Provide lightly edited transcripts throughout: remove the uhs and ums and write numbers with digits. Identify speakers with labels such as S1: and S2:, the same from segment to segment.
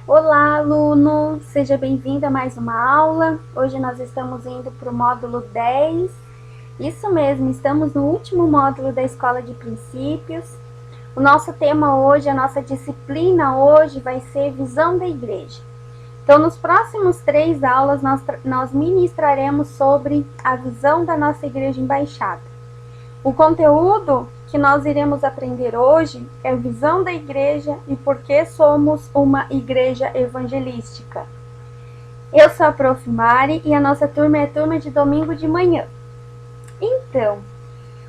S1: Olá, aluno! Seja bem-vindo a mais uma aula. Hoje nós estamos indo para o módulo 10. Isso mesmo, estamos no último módulo da Escola de Princípios. O nosso tema hoje, a nossa disciplina hoje vai ser Visão da Igreja. Então, nos próximos 3 aulas, nós ministraremos sobre a visão da nossa Igreja Embaixada. O conteúdo que nós iremos aprender hoje é a visão da igreja e por que somos uma igreja evangelística. Eu sou a Prof. Mari e a nossa turma é a turma de domingo de manhã. Então,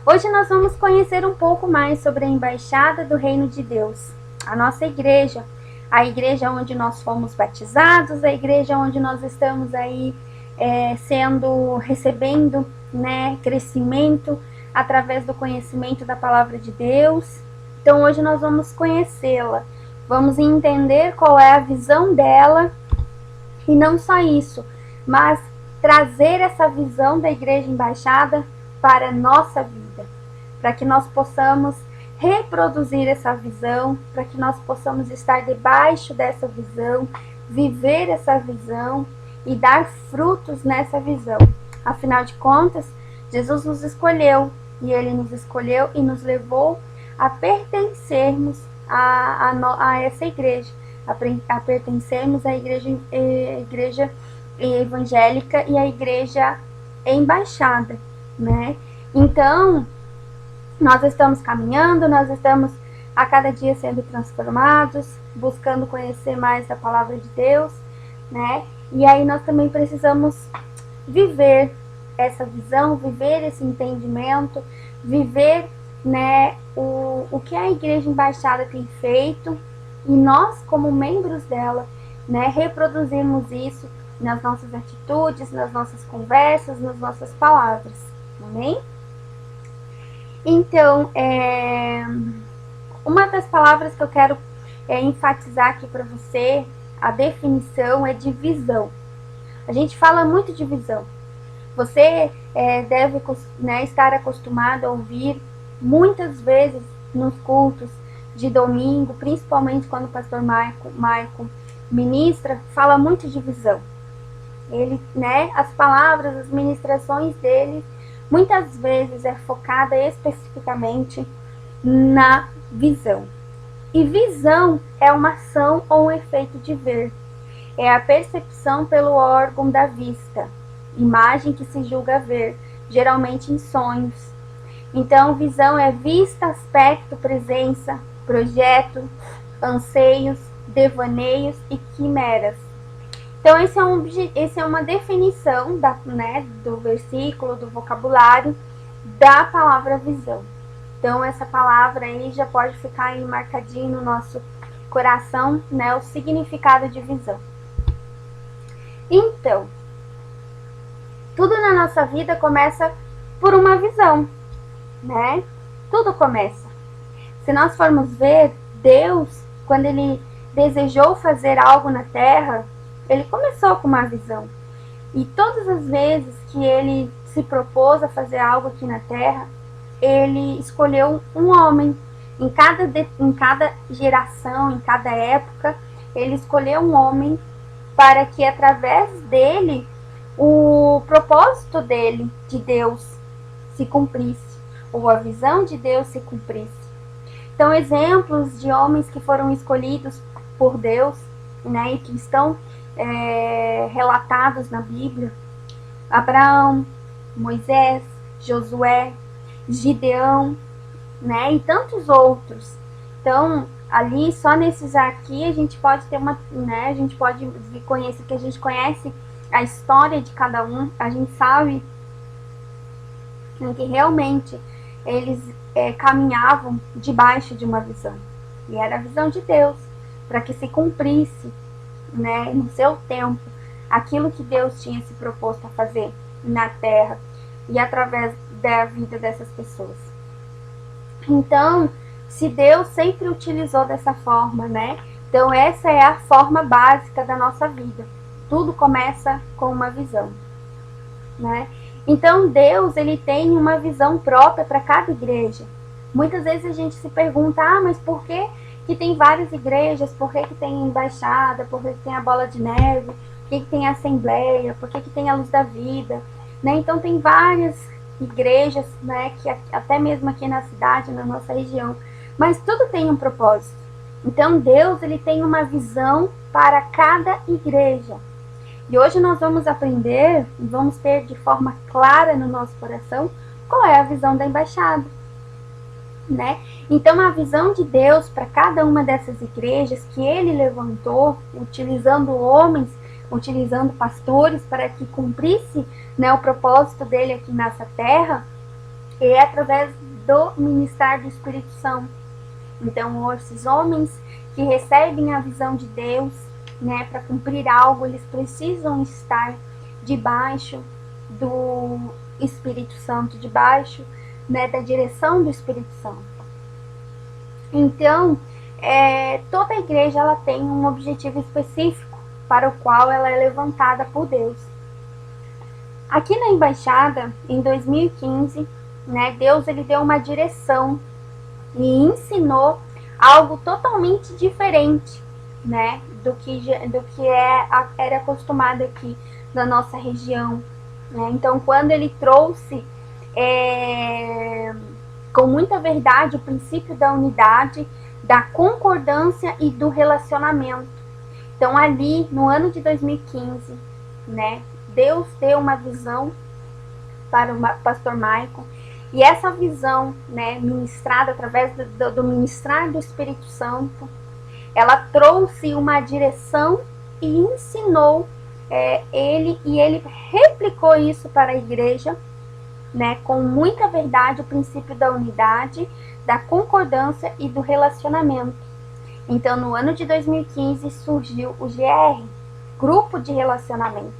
S1: hoje nós vamos conhecer um pouco mais sobre a Embaixada do Reino de Deus, a nossa igreja, a igreja onde nós fomos batizados, a igreja onde nós estamos aí recebendo, crescimento através do conhecimento da palavra de Deus. Então hoje nós vamos conhecê-la, vamos entender qual é a visão dela e não só isso, mas trazer essa visão da Igreja Embaixada para a nossa vida, para que nós possamos reproduzir essa visão, para que nós possamos estar debaixo dessa visão, viver essa visão e dar frutos nessa visão. Afinal de contas, Jesus nos escolheu e Ele nos escolheu e nos levou a pertencermos a essa igreja, a pertencermos à igreja evangélica e à igreja embaixada, né? Então, nós estamos caminhando, nós estamos a cada dia sendo transformados, buscando conhecer mais da palavra de Deus, né? E aí nós também precisamos viver essa visão, viver esse entendimento, viver, o que a Igreja Embaixada tem feito e nós, como membros dela, reproduzirmos isso nas nossas atitudes, nas nossas conversas, nas nossas palavras, amém? Então, uma das palavras que eu quero enfatizar aqui para você, a definição é de visão. A gente fala muito de visão. Você deve estar acostumado a ouvir muitas vezes nos cultos de domingo, principalmente quando o pastor Maicon ministra, fala muito de visão. Ele, as palavras, as ministrações dele, muitas vezes é focada especificamente na visão. E visão é uma ação ou um efeito de ver. É a percepção pelo órgão da vista. Imagem que se julga ver, geralmente em sonhos. Então, visão é vista, aspecto, presença, projeto, anseios, devaneios e quimeras. Então, esse é uma definição do versículo, do vocabulário da palavra visão. Então, essa palavra aí já pode ficar aí marcadinho no nosso coração, o significado de visão. Então, tudo na nossa vida começa por uma visão, Tudo começa. Se nós formos ver, Deus, quando Ele desejou fazer algo na Terra, Ele começou com uma visão. E todas as vezes que Ele se propôs a fazer algo aqui na Terra, Ele escolheu um homem. Em cada geração, em cada época, Ele escolheu um homem para que através dele o propósito dele, de Deus, se cumprisse, ou a visão de Deus se cumprisse. Então, exemplos de homens que foram escolhidos por Deus, e que estão relatados na Bíblia: Abraão, Moisés, Josué, Gideão, e tantos outros. Então, ali, só nesses aqui, a gente pode ter a gente pode conhecer, que a gente conhece a história de cada um, a gente sabe que realmente eles caminhavam debaixo de uma visão. E era a visão de Deus, para que se cumprisse, no seu tempo, aquilo que Deus tinha se proposto a fazer na Terra e através da vida dessas pessoas. Então, se Deus sempre utilizou dessa forma, então essa é a forma básica da nossa vida. Tudo começa com uma visão, Então, Deus, Ele tem uma visão própria para cada igreja. Muitas vezes a gente se pergunta, mas por que que tem várias igrejas, por que tem embaixada, por que tem a bola de neve, por que tem a assembleia, por que tem a luz da vida, né? Então tem várias igrejas, né, que até mesmo aqui na cidade, na nossa região, mas tudo tem um propósito. Então Deus, ele tem uma visão para cada igreja. E hoje nós vamos aprender e vamos ter de forma clara no nosso coração qual é a visão da embaixada, né? Então a visão de Deus para cada uma dessas igrejas que ele levantou, utilizando homens, utilizando pastores para que cumprisse, né, o propósito dele aqui nessa terra, é através do ministério do Espírito Santo. Então esses homens que recebem a visão de Deus, né, para cumprir algo, eles precisam estar debaixo do Espírito Santo, debaixo, né, da direção do Espírito Santo. Então, toda a igreja ela tem um objetivo específico para o qual ela é levantada por Deus. Aqui na embaixada, em 2015, né, Deus ele deu uma direção e ensinou algo totalmente diferente, né, do que era acostumado aqui na nossa região, né? Então, quando ele trouxe com muita verdade o princípio da unidade, da concordância e do relacionamento. Então, ali no ano de 2015, né, Deus deu uma visão para o pastor Maicon, e essa visão, né, ministrada através do ministrar do Espírito Santo, ela trouxe uma direção e ensinou ele replicou isso para a igreja, né, com muita verdade, o princípio da unidade, da concordância e do relacionamento. Então, no ano de 2015, surgiu o GR, Grupo de Relacionamento.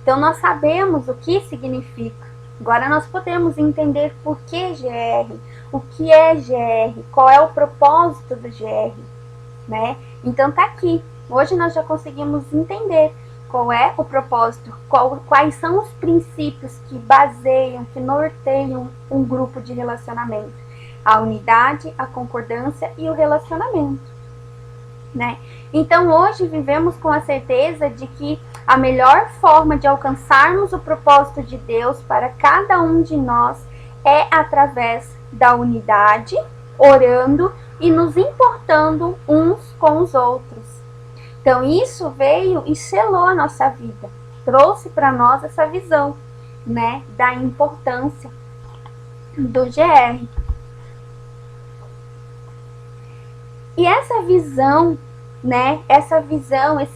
S1: Então, nós sabemos o que significa. Agora, nós podemos entender por que GR, o que é GR, qual é o propósito do GR, né? Então, tá aqui. Hoje nós já conseguimos entender qual é o propósito, quais são os princípios que baseiam, que norteiam um grupo de relacionamento. A unidade, a concordância e o relacionamento, né? Então, hoje vivemos com a certeza de que a melhor forma de alcançarmos o propósito de Deus para cada um de nós é através da unidade, orando e nos importando uns com os outros. Então, isso veio e selou a nossa vida, trouxe para nós essa visão, né, da importância do GR. E essa visão, né,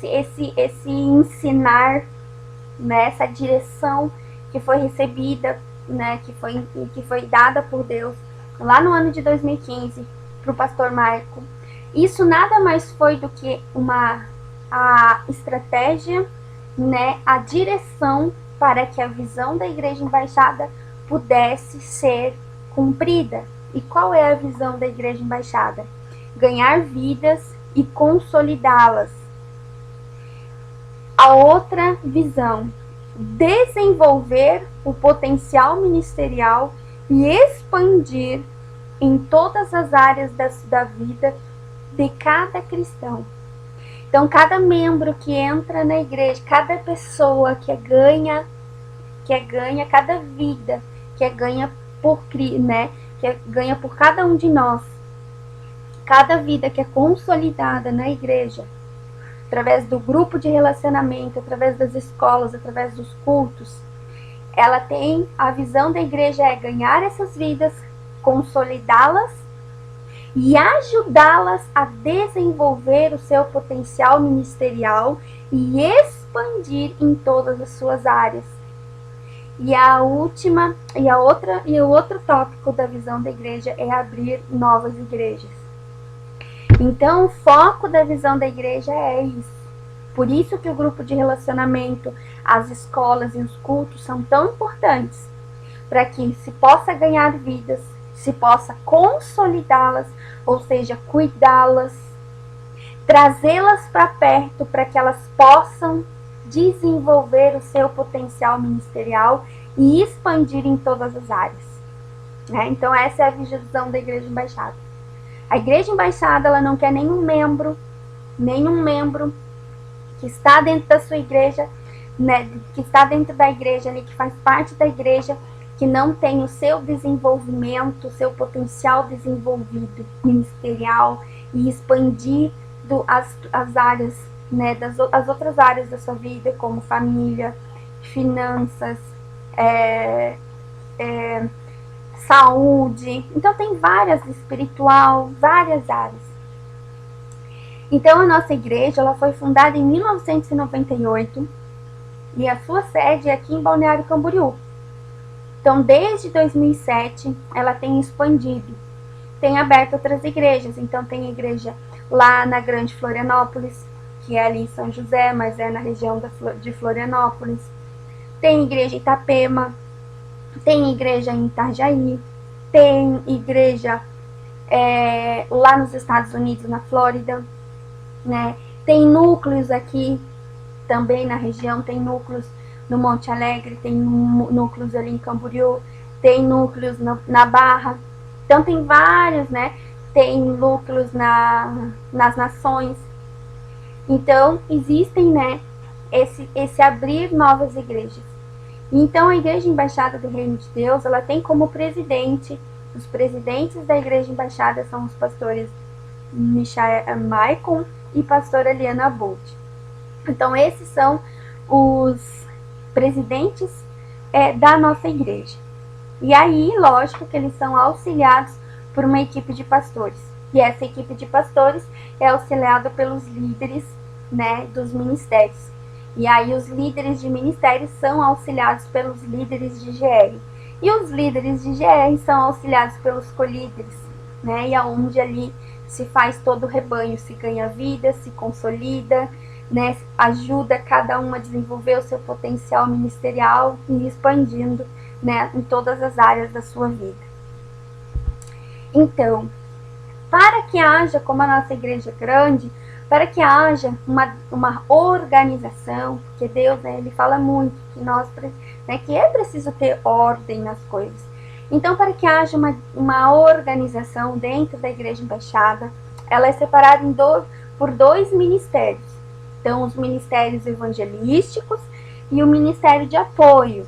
S1: esse ensinar, né, essa direção que foi recebida, né, que foi dada por Deus lá no ano de 2015 para o pastor Maicon, isso nada mais foi do que a estratégia, né, a direção para que a visão da Igreja Embaixada pudesse ser cumprida. E qual é a visão da Igreja Embaixada? Ganhar vidas e consolidá-las. A outra visão, desenvolver o potencial ministerial e expandir em todas as áreas da vida de cada cristão. Então, cada membro que entra na igreja, cada pessoa que é ganha, cada vida que é ganha por Cristo, né, que é ganha por cada um de nós, cada vida que é consolidada na igreja, através do grupo de relacionamento, através das escolas, através dos cultos, ela tem a visão da igreja é ganhar essas vidas, consolidá-las e ajudá-las a desenvolver o seu potencial ministerial e expandir em todas as suas áreas. E o outro tópico da visão da igreja é abrir novas igrejas. Então, o foco da visão da igreja é isso. Por isso que o grupo de relacionamento, as escolas e os cultos são tão importantes, para que se possa ganhar vidas, se possa consolidá-las, ou seja, cuidá-las, trazê-las para perto para que elas possam desenvolver o seu potencial ministerial e expandir em todas as áreas, né? Então essa é a visão da Igreja Embaixada. A igreja embaixada, ela não quer nenhum membro que está dentro da sua igreja, né, que está dentro da igreja ali, que faz parte da igreja, que não tem o seu desenvolvimento, o seu potencial desenvolvido ministerial e expandir as áreas, né, as outras áreas da sua vida, como família, finanças, saúde. Então tem várias, espiritual, várias áreas. Então a nossa igreja, ela foi fundada em 1998 e a sua sede é aqui em Balneário Camboriú. Então desde 2007 ela tem expandido, tem aberto outras igrejas. Então tem igreja lá na Grande Florianópolis, que é ali em São José, mas é na região de Florianópolis. Tem igreja em Itapema, tem igreja em Itajaí, tem igreja lá nos Estados Unidos, na Flórida, né? Tem núcleos aqui também na região, tem núcleos no Monte Alegre, tem núcleos ali em Camboriú, tem núcleos na Barra. Então tem vários, né? Tem núcleos nas Nações. Então existem, né, esse abrir novas igrejas. Então a Igreja Embaixada do Reino de Deus, ela tem como presidente, os presidentes da Igreja Embaixada são os pastores Maicon e pastora Liana Bolt. Então esses são os presidentes da nossa igreja. E aí, lógico que eles são auxiliados por uma equipe de pastores. E essa equipe de pastores é auxiliada pelos líderes, né, dos ministérios. E aí os líderes de ministérios são auxiliados pelos líderes de GR. E os líderes de GR são auxiliados pelos colíderes, né? E aonde ali se faz todo o rebanho, se ganha vida, se consolida, né? Ajuda cada um a desenvolver o seu potencial ministerial e expandindo, né, em todas as áreas da sua vida. Então, para que haja, como a nossa igreja é grande, para que haja uma organização, porque Deus, né, ele fala muito que que é preciso ter ordem nas coisas. Então, para que haja uma organização dentro da Igreja Embaixada, ela é separada por dois ministérios. Então, os ministérios evangelísticos e o ministério de apoio,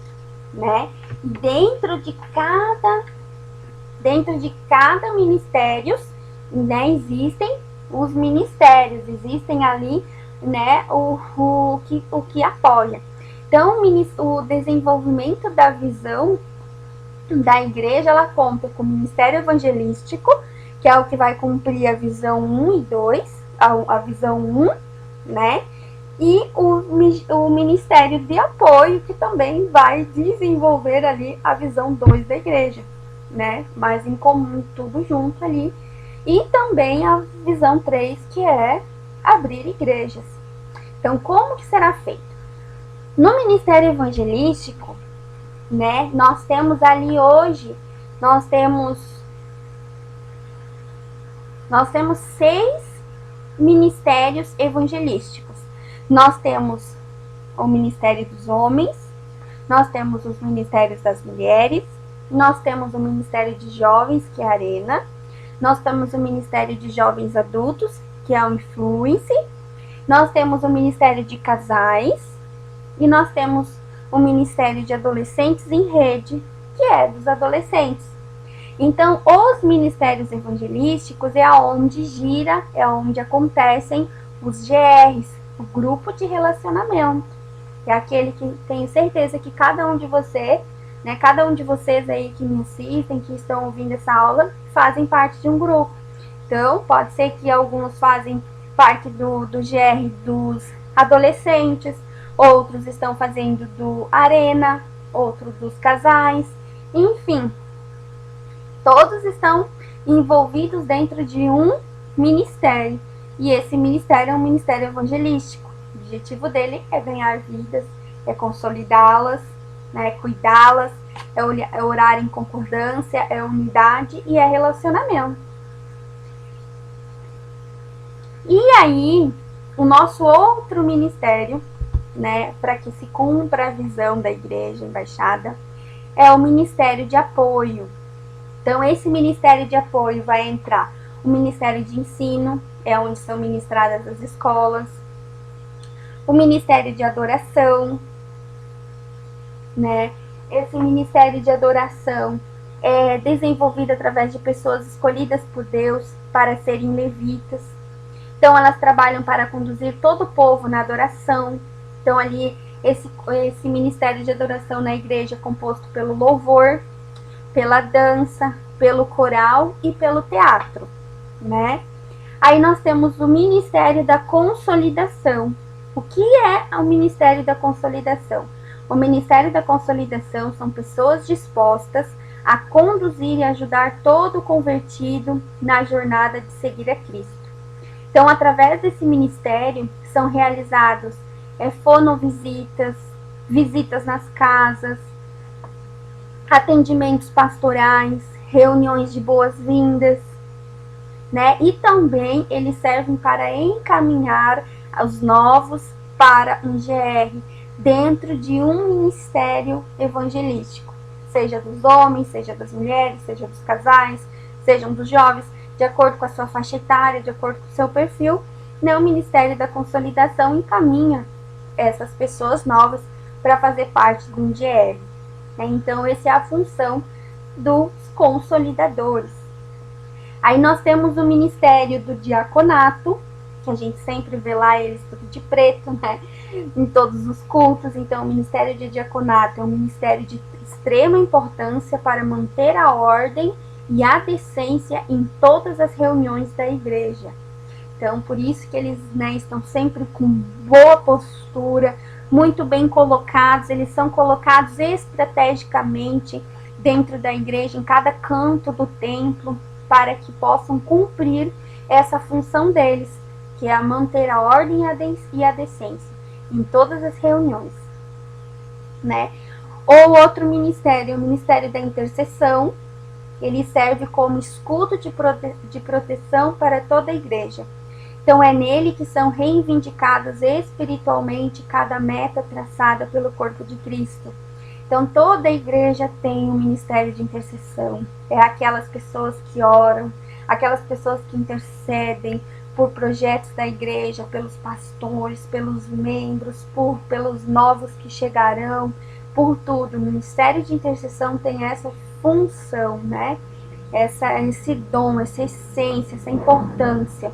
S1: né? E dentro de cada ministério, né, existem os ministérios, existem ali, né, o que apoia. Então, o desenvolvimento da visão da igreja, ela conta com o ministério evangelístico, que é o que vai cumprir a visão 1 e 2, a visão 1, né, e o ministério de apoio, que também vai desenvolver ali a visão 2 da igreja, né, mas em comum, tudo junto ali. E também a visão 3, que é abrir igrejas. Então, como que será feito? No ministério evangelístico, né, nós temos ali hoje, nós temos 6 ministérios evangelísticos. Nós temos o ministério dos homens, nós temos os ministérios das mulheres, nós temos o ministério de jovens, que é a Arena, nós temos o Ministério de Jovens Adultos, que é o Influence, nós temos o Ministério de Casais e nós temos o Ministério de Adolescentes em Rede, que é dos adolescentes. Então, os ministérios evangelísticos é onde gira, é onde acontecem os GRs, o grupo de relacionamento. É aquele que tenho certeza que cada um de vocês, né, cada um de vocês aí que me assistem, que estão ouvindo essa aula, fazem parte de um grupo. Então, pode ser que alguns fazem parte do GR dos adolescentes, outros estão fazendo do Arena, outros dos casais, enfim. Todos estão envolvidos dentro de um ministério. E esse ministério é um ministério evangelístico. O objetivo dele é ganhar vidas, é consolidá-las, né, cuidá-las, é orar em concordância, é unidade e é relacionamento. E aí, o nosso outro ministério, né, para que se cumpra a visão da Igreja Embaixada, é o ministério de apoio. Então, esse ministério de apoio vai entrar O Ministério de Ensino, é onde são ministradas as escolas. O Ministério de Adoração, né? Esse Ministério de Adoração é desenvolvido através de pessoas escolhidas por Deus para serem levitas. Então, elas trabalham para conduzir todo o povo na adoração. Então, ali, esse Ministério de Adoração na igreja é composto pelo louvor, pela dança, pelo coral e pelo teatro, né? Aí nós temos o Ministério da Consolidação. O que é o Ministério da Consolidação? O Ministério da Consolidação são pessoas dispostas a conduzir e ajudar todo convertido na jornada de seguir a Cristo. Então, através desse ministério, são realizados fonovisitas, visitas nas casas, atendimentos pastorais, reuniões de boas-vindas, né? E também eles servem para encaminhar os novos para um GR dentro de um ministério evangelístico, seja dos homens, seja das mulheres, seja dos casais, sejam dos jovens, de acordo com a sua faixa etária, de acordo com o seu perfil, né? O Ministério da Consolidação encaminha essas pessoas novas para fazer parte de um GR. Então, essa é a função dos consolidadores. Aí nós temos o Ministério do Diaconato, que a gente sempre vê lá eles tudo de preto, né? Em todos os cultos. Então, o Ministério de Diaconato é um ministério de extrema importância para manter a ordem e a decência em todas as reuniões da igreja. Então, por isso que eles, né, estão sempre com boa postura, muito bem colocados, eles são colocados estrategicamente dentro da igreja, em cada canto do templo, para que possam cumprir essa função deles, que é manter a ordem e a decência em todas as reuniões, né? Ou outro ministério, o Ministério da Intercessão, ele serve como escudo de proteção para toda a igreja. Então, é nele que são reivindicadas espiritualmente cada meta traçada pelo corpo de Cristo. Então, toda a igreja tem um ministério de intercessão. É aquelas pessoas que oram, aquelas pessoas que intercedem por projetos da igreja, pelos pastores, pelos membros, pelos novos que chegarão, por tudo. O ministério de intercessão tem essa função, né? Esse dom, essa essência, essa importância.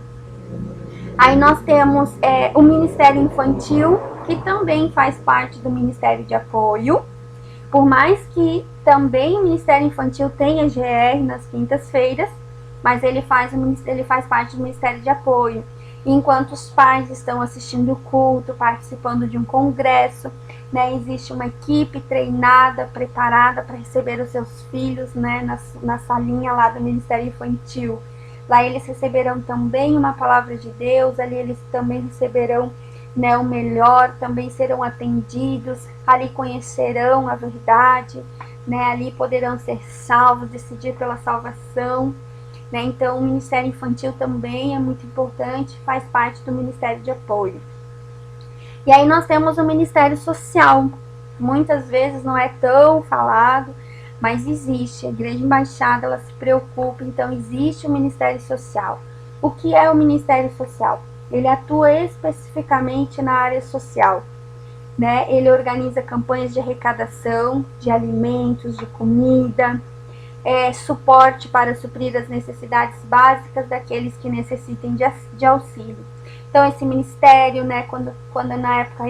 S1: Aí nós temos o Ministério Infantil, que também faz parte do Ministério de Apoio. Por mais que também o Ministério Infantil tenha GR nas quintas-feiras, mas ele faz parte do Ministério de Apoio. Enquanto os pais estão assistindo o culto, participando de um congresso, né, existe uma equipe treinada, preparada para receber os seus filhos, né, na salinha lá do Ministério Infantil. Lá eles receberão também uma palavra de Deus, ali eles também receberão, né, o melhor, também serão atendidos, ali conhecerão a verdade, né, ali poderão ser salvos, decidir pela salvação, né. Então o Ministério Infantil também é muito importante, faz parte do Ministério de Apoio. E aí nós temos o Ministério Social, muitas vezes não é tão falado, mas existe. A Igreja Embaixada, ela se preocupa, então existe o Ministério Social. O que é o Ministério Social? Ele atua especificamente na área social, né? Ele organiza campanhas de arrecadação, de alimentos, de comida, suporte para suprir as necessidades básicas daqueles que necessitem de auxílio. Então, esse ministério, né, quando na época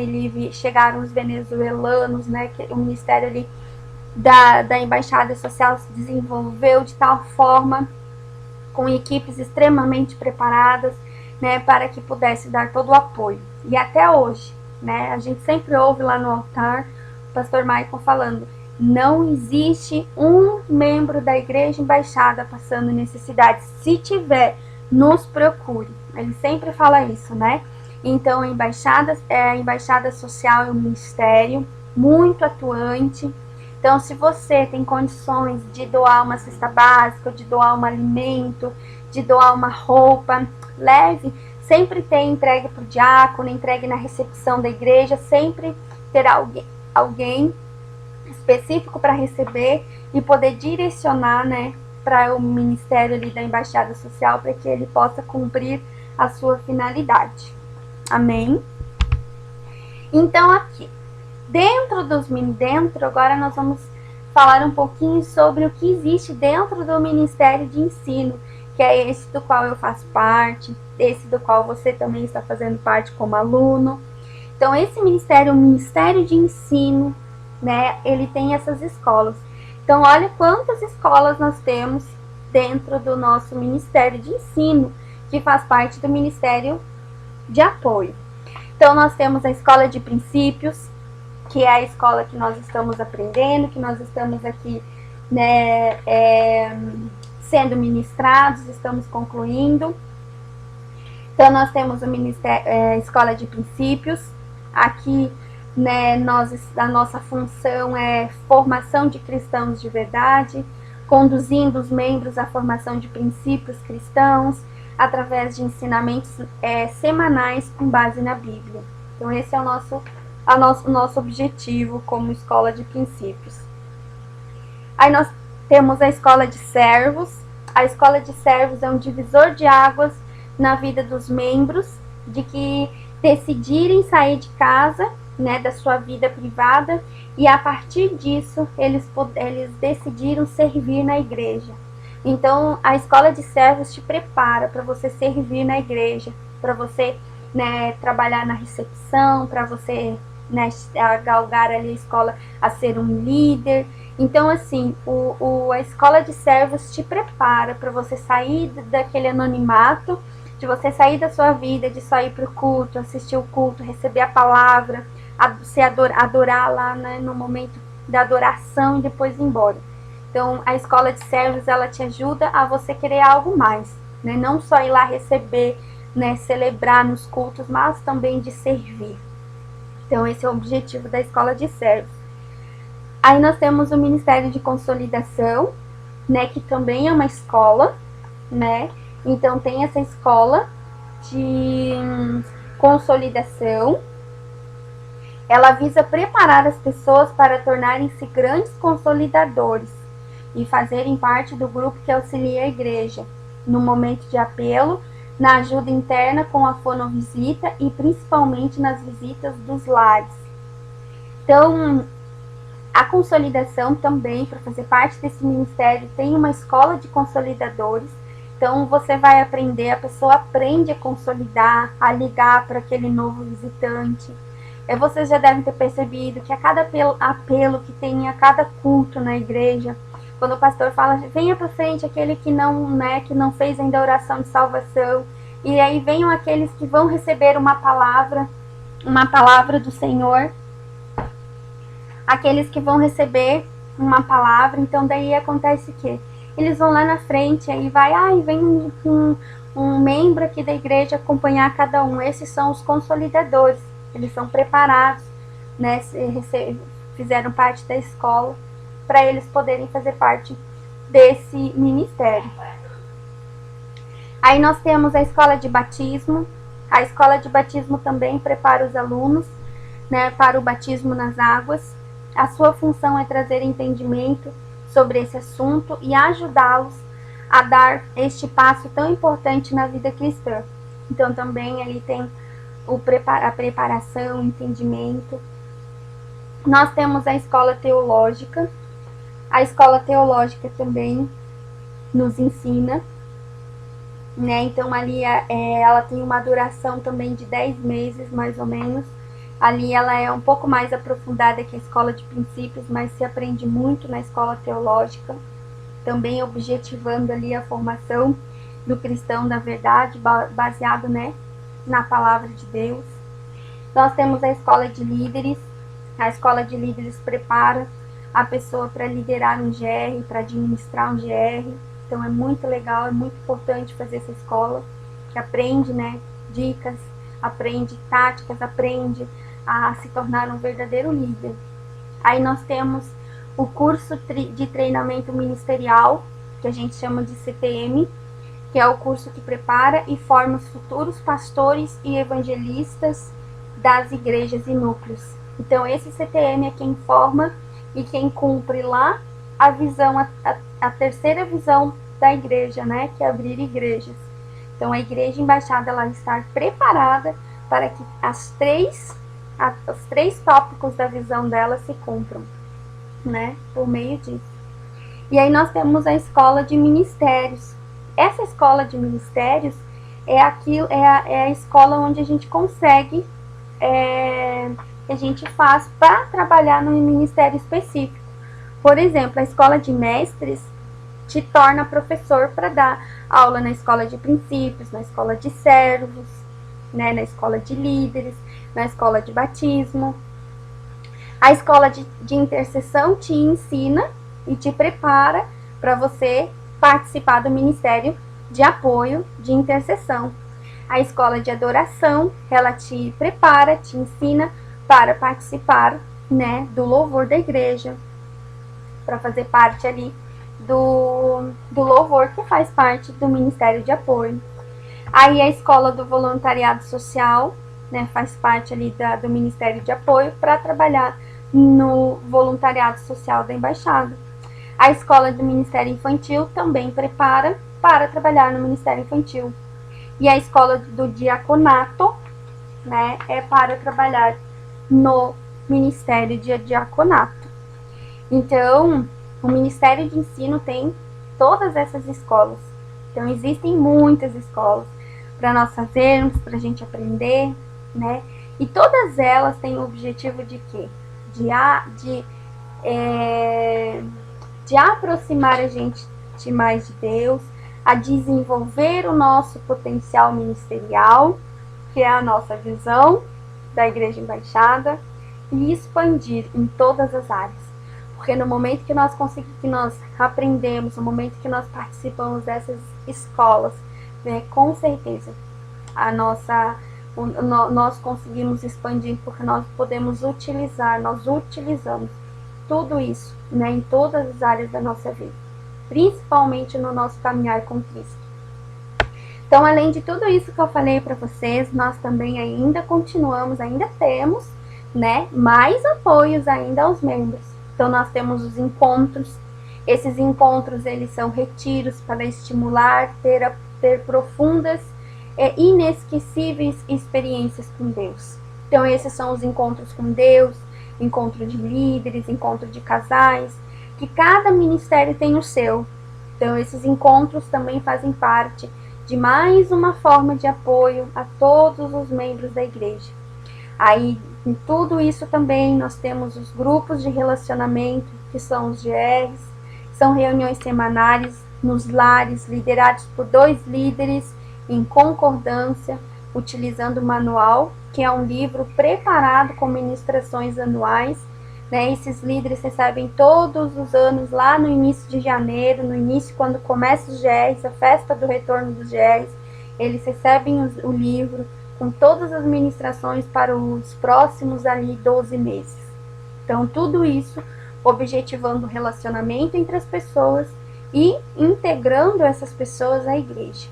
S1: chegaram os venezuelanos, né, que o ministério ali da Embaixada Social se desenvolveu de tal forma, com equipes extremamente preparadas, né, para que pudesse dar todo o apoio. E até hoje, né, a gente sempre ouve lá no altar o pastor Maicon falando: não existe um membro da Igreja Embaixada passando necessidade. Se tiver, nos procure. Ele sempre fala isso, né? Então, a Embaixada Social é um ministério muito atuante. Então, se você tem condições de doar uma cesta básica, de doar um alimento, de doar uma roupa, leve. Sempre tem entregue para o diácono, entregue na recepção da igreja, sempre terá alguém específico para receber e poder direcionar, né, para o Ministério ali da Embaixada Social, para que ele possa cumprir a sua finalidade. Amém? Então aqui, agora nós vamos falar um pouquinho sobre o que existe dentro do Ministério de Ensino, que é esse do qual eu faço parte, esse do qual você também está fazendo parte como aluno. Então esse ministério, o Ministério de Ensino, né, ele tem essas escolas. Então olha quantas escolas nós temos dentro do nosso Ministério de Ensino, que faz parte do Ministério de Apoio. Então nós temos a Escola de Princípios, que é a escola que nós estamos aprendendo, que nós estamos aqui, né, sendo ministrados, estamos concluindo. Então nós temos a Escola de Princípios. Aqui, né, a nossa função é formação de cristãos de verdade, conduzindo os membros à formação de princípios cristãos, através de ensinamentos semanais com base na Bíblia. Então esse é o nosso objetivo como escola de princípios. Aí nós temos a escola de servos. A escola de servos é um divisor de águas na vida dos membros, de que decidirem sair de casa, né, da sua vida privada, e a partir disso eles decidiram servir na igreja. Então a escola de servos te prepara para você servir na igreja, para você, né, trabalhar na recepção, para você, né, galgar ali a escola a ser um líder. Então assim, a escola de servos te prepara para você sair daquele anonimato, de você sair da sua vida, de só ir para o culto, assistir o culto, receber a palavra, adorar lá, né, no momento da adoração e depois ir embora. Então a escola de servos, ela te ajuda a você querer algo mais, né? Não só ir lá receber, né, celebrar nos cultos, mas também de servir. Então esse é o objetivo da escola de servos. Aí nós temos o Ministério de Consolidação, né, que também é uma escola, né? Então tem essa escola de consolidação. Ela visa preparar as pessoas para tornarem-se grandes consolidadores e fazerem parte do grupo que auxilia a igreja no momento de apelo, na ajuda interna com a fonovisita e principalmente nas visitas dos lares. Então, a consolidação também, para fazer parte desse ministério, tem uma escola de consolidadores. Então, você vai aprender, a pessoa aprende a consolidar, a ligar para aquele novo visitante. Vocês já devem ter percebido que a cada apelo que tem, a cada culto na igreja, quando o pastor fala, venha para frente aquele que não fez ainda a oração de salvação, e aí venham aqueles que vão receber uma palavra do Senhor, aqueles que vão receber uma palavra. Então daí acontece o quê? Eles vão lá na frente, aí vem um membro aqui da igreja acompanhar cada um. Esses são os consolidadores, eles são preparados, né, fizeram parte da escola, para eles poderem fazer parte desse ministério. Aí nós temos a escola de batismo. A escola de batismo também prepara os alunos, né, para o batismo nas águas. A sua função é trazer entendimento sobre esse assunto e ajudá-los a dar este passo tão importante na vida cristã. Então também ali tem a preparação, o entendimento. Nós temos a escola teológica. A escola teológica também nos ensina, né? Então ali ela tem uma duração também de 10 meses, mais ou menos. Ali ela é um pouco mais aprofundada que a escola de princípios, mas se aprende muito na escola teológica, também objetivando ali a formação do cristão da verdade, baseado, né, na palavra de Deus. Nós temos a escola de líderes. A escola de líderes prepara a pessoa para liderar um GR, para administrar um GR. Então é muito legal, é muito importante fazer essa escola, que aprende, né, dicas, aprende táticas, aprende a se tornar um verdadeiro líder. Aí nós temos o curso de treinamento ministerial, que a gente chama de CTM, que é o curso que prepara e forma os futuros pastores e evangelistas das igrejas e núcleos. Então esse CTM é quem forma e quem cumpre lá a visão a terceira visão da igreja, né, que é abrir igrejas. Então a igreja embaixada ela está preparada para que os três tópicos da visão dela se cumpram, né, por meio disso. E aí nós temos a escola de ministérios. Essa escola de ministérios é a escola onde a gente consegue, a gente faz para trabalhar no ministério específico. Por exemplo, a escola de mestres te torna professor para dar aula na escola de princípios, na escola de servos, né, na escola de líderes, na escola de batismo. A escola de intercessão te ensina e te prepara para você participar do ministério de apoio de intercessão. A escola de adoração, ela te prepara, te ensina para participar, né, do louvor da igreja, para fazer parte ali do louvor que faz parte do ministério de apoio. Aí a escola do voluntariado social, né, faz parte ali do ministério de apoio para trabalhar no voluntariado social da embaixada. A escola do ministério infantil também prepara para trabalhar no ministério infantil. E a escola do diaconato, né, é para trabalhar no ministério de diaconato. Então, o Ministério de Ensino tem todas essas escolas. Então, existem muitas escolas para nós fazermos, para a gente aprender, né? E todas elas têm o objetivo de quê? De aproximar a gente mais de Deus, a desenvolver o nosso potencial ministerial, que é a nossa visão da Igreja Embaixada, e expandir em todas as áreas. Porque no momento que nós aprendemos, no momento que nós participamos dessas escolas, né, com certeza nós conseguimos expandir, porque nós utilizamos tudo isso, né, em todas as áreas da nossa vida, principalmente no nosso caminhar com Cristo. Então, além de tudo isso que eu falei para vocês, nós também ainda temos, né, mais apoios ainda aos membros. Então, nós temos os encontros. Esses encontros, eles são retiros para estimular, ter profundas e inesquecíveis experiências com Deus. Então, esses são os encontros com Deus, encontro de líderes, encontro de casais, que cada ministério tem o seu. Então, esses encontros também fazem parte de mais uma forma de apoio a todos os membros da igreja. Aí, em tudo isso também, nós temos os grupos de relacionamento, que são os GRs, são reuniões semanais nos lares, liderados por 2 líderes, em concordância, utilizando o manual, que é um livro preparado com ministrações anuais, né? Esses líderes recebem todos os anos, lá no início de janeiro, quando começa os GRs, a festa do retorno dos GRs, eles recebem o livro com todas as ministrações para os próximos ali 12 meses. Então, tudo isso objetivando o relacionamento entre as pessoas e integrando essas pessoas à igreja.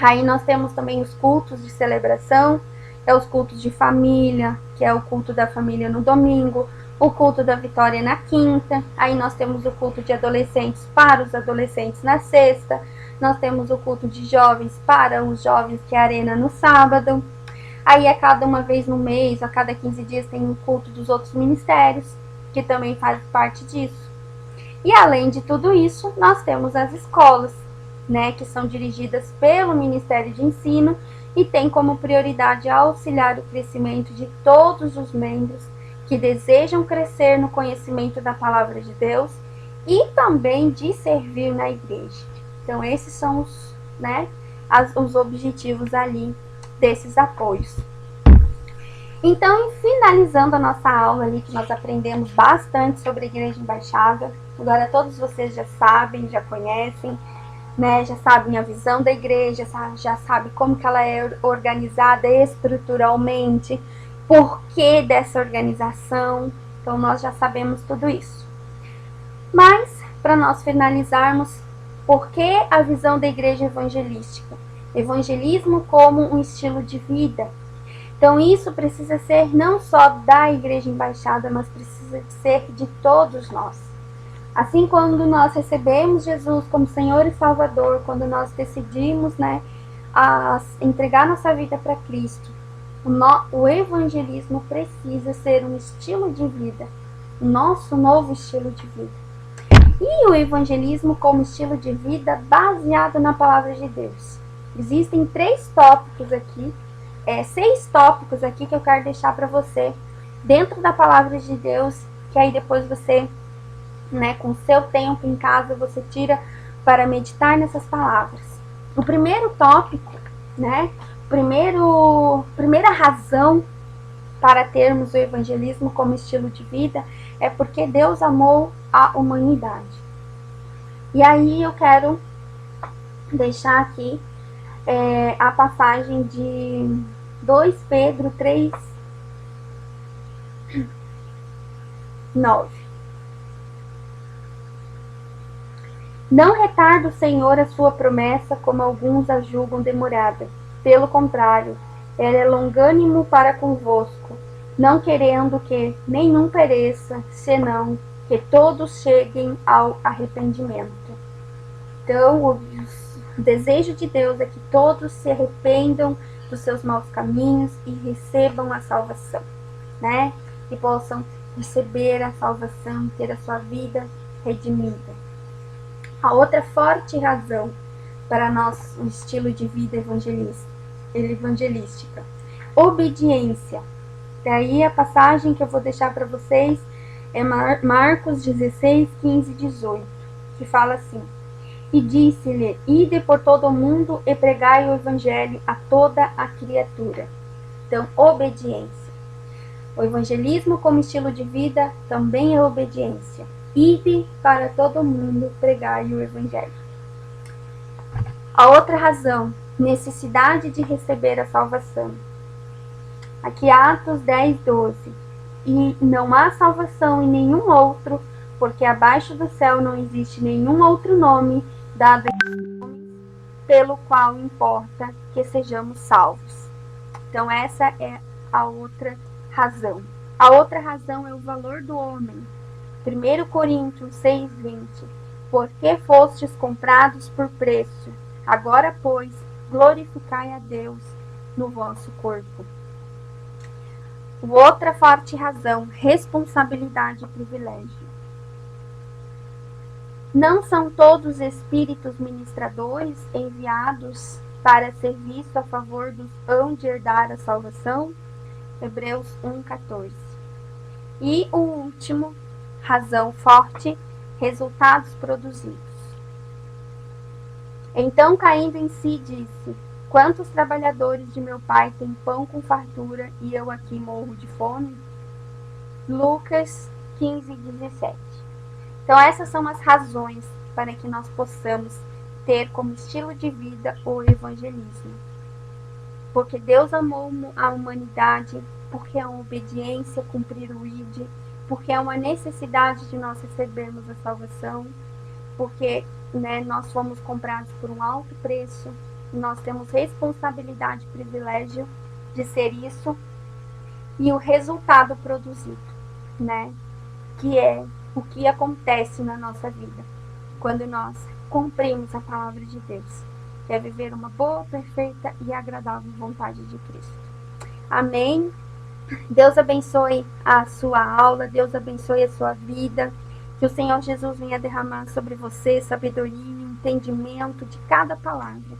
S1: Aí nós temos também os cultos de celebração, os cultos de família, que é o culto da família no domingo, o culto da vitória na quinta, aí nós temos o culto de adolescentes para os adolescentes na sexta, nós temos o culto de jovens para os jovens, que é a arena no sábado, aí a cada uma vez no mês, a cada 15 dias tem um culto dos outros ministérios, que também faz parte disso. E além de tudo isso, nós temos as escolas, né, que são dirigidas pelo Ministério de Ensino e tem como prioridade auxiliar o crescimento de todos os membros que desejam crescer no conhecimento da palavra de Deus e também de servir na igreja. Então, esses são os objetivos ali desses apoios. Então, finalizando a nossa aula ali, que nós aprendemos bastante sobre a Igreja Embaixada, agora todos vocês já sabem, já conhecem, né, já sabem a visão da igreja, já sabem como que ela é organizada estruturalmente, por que dessa organização, então nós já sabemos tudo isso. Mas, para nós finalizarmos, por que a visão da igreja evangelística? Evangelismo como um estilo de vida. Então isso precisa ser não só da Igreja Embaixada, mas precisa ser de todos nós. Assim, quando nós recebemos Jesus como Senhor e Salvador, quando nós decidimos, né, a entregar nossa vida para Cristo, o evangelismo precisa ser um estilo de vida, o nosso novo estilo de vida. E o evangelismo como estilo de vida baseado na palavra de Deus. Existem 6 tópicos aqui que eu quero deixar para você dentro da palavra de Deus, que aí depois você, né, com o seu tempo em casa, você tira para meditar nessas palavras. O primeiro tópico, né, primeira razão para termos o evangelismo como estilo de vida é porque Deus amou a humanidade. E aí eu quero deixar aqui a passagem de 2 Pedro 3, 9. Não retarda o Senhor a sua promessa, como alguns a julgam demorada. Pelo contrário, ele é longânimo para convosco, não querendo que nenhum pereça, senão que todos cheguem ao arrependimento. Então, o desejo de Deus é que todos se arrependam dos seus maus caminhos e recebam a salvação, né? E possam receber a salvação, ter a sua vida redimida. A outra forte razão para nosso estilo de vida evangelística, obediência. Daí a passagem que eu vou deixar para vocês é Marcos 16, 15 e 18, que fala assim: E disse-lhe, ide por todo o mundo e pregai o evangelho a toda a criatura. Então, obediência. O evangelismo como estilo de vida também é obediência. Ide para todo mundo, pregai o evangelho. A outra razão, necessidade de receber a salvação. Aqui Atos 10, 12. E não há salvação em nenhum outro, porque abaixo do céu não existe nenhum outro nome dado em homens pelo qual importa que sejamos salvos. Então essa é a outra razão. A outra razão é o valor do homem. 1 Coríntios 6, 20. Porque fostes comprados por preço. Agora, pois, glorificai a Deus no vosso corpo. Outra forte razão, responsabilidade e privilégio. Não são todos espíritos ministradores enviados para serviço a favor dos hão de herdar a salvação? Hebreus 1,14. E o último, razão forte, resultados produzidos. Então, caindo em si, disse: Quantos trabalhadores de meu pai têm pão com fartura e eu aqui morro de fome? Lucas 15, 17. Então, essas são as razões para que nós possamos ter como estilo de vida o evangelismo. Porque Deus amou a humanidade, porque é uma obediência cumprir o ID, porque é uma necessidade de nós recebermos a salvação, porque nós fomos comprados por um alto preço, e nós temos responsabilidade e privilégio de ser isso, e o resultado produzido, que é o que acontece na nossa vida, quando nós cumprimos a palavra de Deus, que é viver uma boa, perfeita e agradável vontade de Cristo. Amém? Deus abençoe a sua aula, Deus abençoe a sua vida, que o Senhor Jesus venha derramar sobre você sabedoria e entendimento de cada palavra.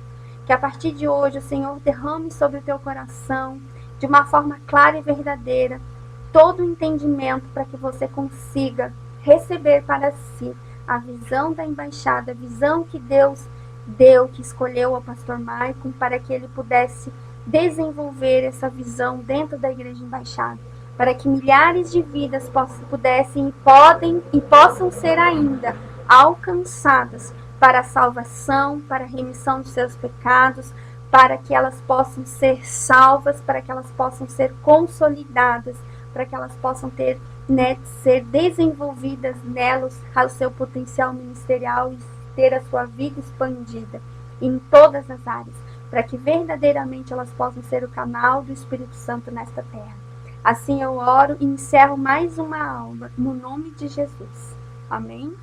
S1: Que a partir de hoje o Senhor derrame sobre o teu coração, de uma forma clara e verdadeira, todo o entendimento para que você consiga receber para si a visão da embaixada, a visão que Deus deu, que escolheu ao pastor Maicon, para que ele pudesse desenvolver essa visão dentro da igreja embaixada, para que milhares de vidas possam ser ainda alcançadas para a salvação, para a remissão dos seus pecados, para que elas possam ser salvas, para que elas possam ser consolidadas, para que elas possam ser desenvolvidas nelas ao seu potencial ministerial e ter a sua vida expandida em todas as áreas, para que verdadeiramente elas possam ser o canal do Espírito Santo nesta terra. Assim eu oro e encerro mais uma aula, no nome de Jesus. Amém?